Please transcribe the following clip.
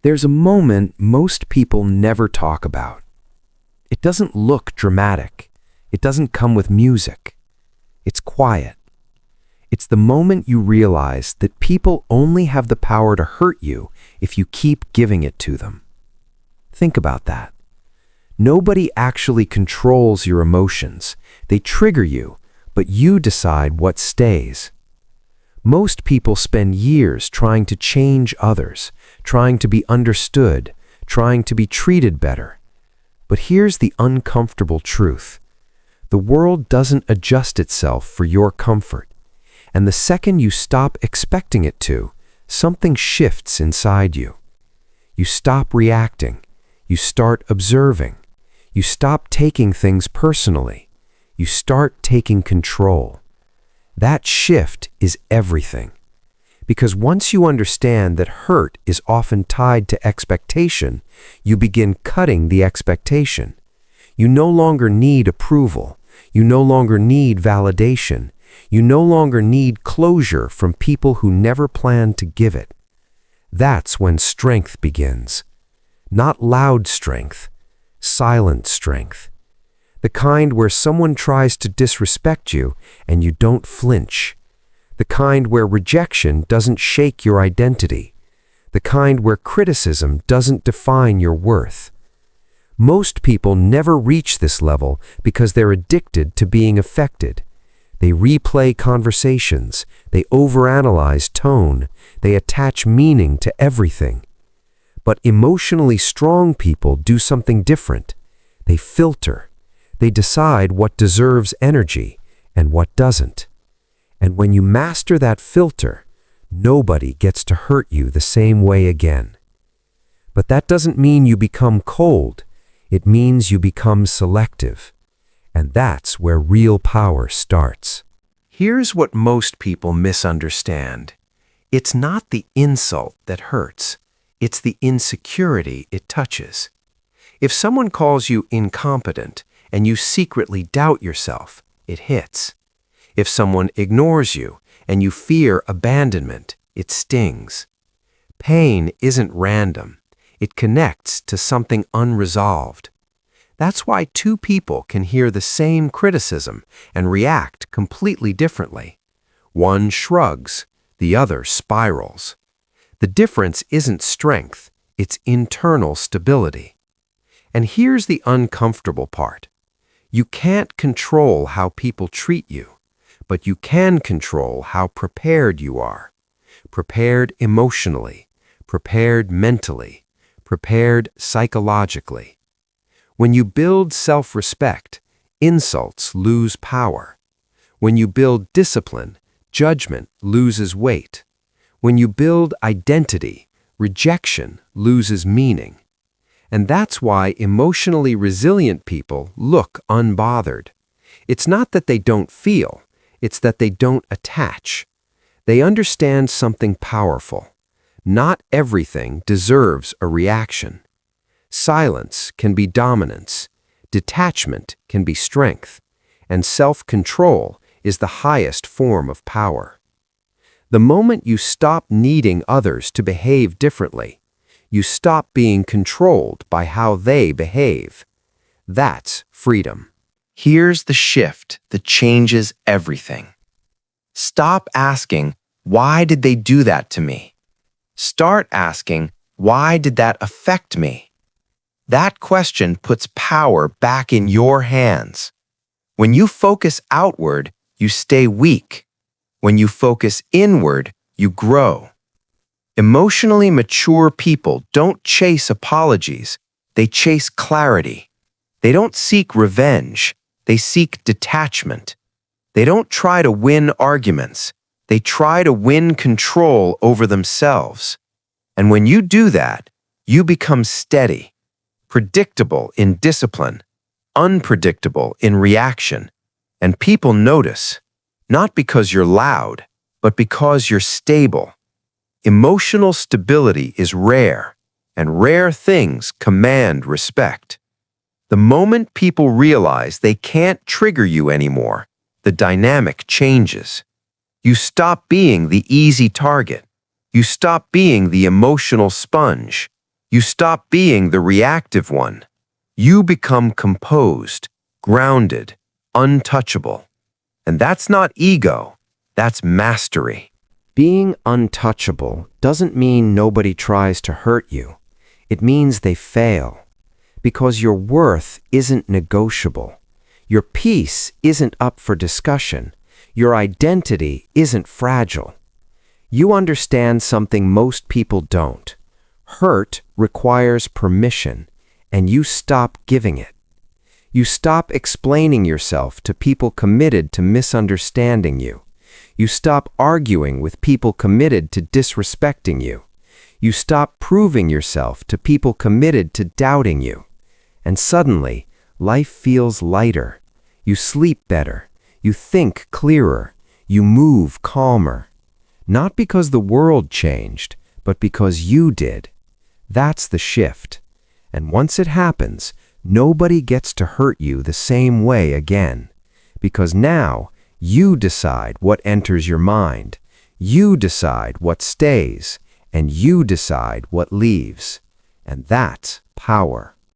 There's a moment most people never talk about. It doesn't look dramatic. It doesn't come with music. It's quiet. It's the moment you realize that people only have the power to hurt you if you keep giving it to them. Think about that. Nobody actually controls your emotions. They trigger you, but you decide what stays. Most people spend years trying to change others, trying to be understood, trying to be treated better. But here's the uncomfortable truth. The world doesn't adjust itself for your comfort. And the second you stop expecting it to, something shifts inside you. You stop reacting. You start observing. You stop taking things personally. You start taking control. That shift is everything. Because once you understand that hurt is often tied to expectation, you begin cutting the expectation. You no longer need approval. You no longer need validation. You no longer need closure from people who never planned to give it. That's when strength begins. Not loud strength, silent strength. The kind where someone tries to disrespect you and you don't flinch. The kind where rejection doesn't shake your identity. The kind where criticism doesn't define your worth. Most people never reach this level because they're addicted to being affected. They replay conversations. They overanalyze tone. They attach meaning to everything. But emotionally strong people do something different. They filter. They decide what deserves energy and what doesn't. And when you master that filter, nobody gets to hurt you the same way again. But that doesn't mean you become cold. It means you become selective. And that's where real power starts. Here's what most people misunderstand. It's not the insult that hurts. It's the insecurity it touches. If someone calls you incompetent and you secretly doubt yourself, it hits. If someone ignores you and you fear abandonment, it stings. Pain isn't random. It connects to something unresolved. That's why two people can hear the same criticism and react completely differently. One shrugs, the other spirals. The difference isn't strength, it's internal stability. And here's the uncomfortable part. You can't control how people treat you, but you can control how prepared you are. Prepared emotionally, prepared mentally, prepared psychologically. When you build self-respect, insults lose power. When you build discipline, judgment loses weight. When you build identity, rejection loses meaning. And that's why emotionally resilient people look unbothered. It's not that they don't feel, it's that they don't attach. They understand something powerful. Not everything deserves a reaction. Silence can be dominance, detachment can be strength, and self-control is the highest form of power. The moment you stop needing others to behave differently, you stop being controlled by how they behave. That's freedom. Here's the shift that changes everything. Stop asking, why did they do that to me? Start asking, why did that affect me? That question puts power back in your hands. When you focus outward, you stay weak. When you focus inward, you grow. Emotionally mature people don't chase apologies, they chase clarity. They don't seek revenge, they seek detachment. They don't try to win arguments, they try to win control over themselves. And when you do that, you become steady, predictable in discipline, unpredictable in reaction, and people notice, not because you're loud, but because you're stable. Emotional stability is rare, and rare things command respect. The moment people realize they can't trigger you anymore, the dynamic changes. You stop being the easy target. You stop being the emotional sponge. You stop being the reactive one. You become composed, grounded, untouchable. And that's not ego, that's mastery. Being untouchable doesn't mean nobody tries to hurt you. It means they fail. Because your worth isn't negotiable. Your peace isn't up for discussion. Your identity isn't fragile. You understand something most people don't. Hurt requires permission, and you stop giving it. You stop explaining yourself to people committed to misunderstanding you. You stop arguing with people committed to disrespecting you. You stop proving yourself to people committed to doubting you. And suddenly, life feels lighter. You sleep better. You think clearer. You move calmer. Not because the world changed, but because you did. That's the shift. And once it happens, nobody gets to hurt you the same way again. Because now, you decide what enters your mind. You decide what stays. And you decide what leaves. And that's power.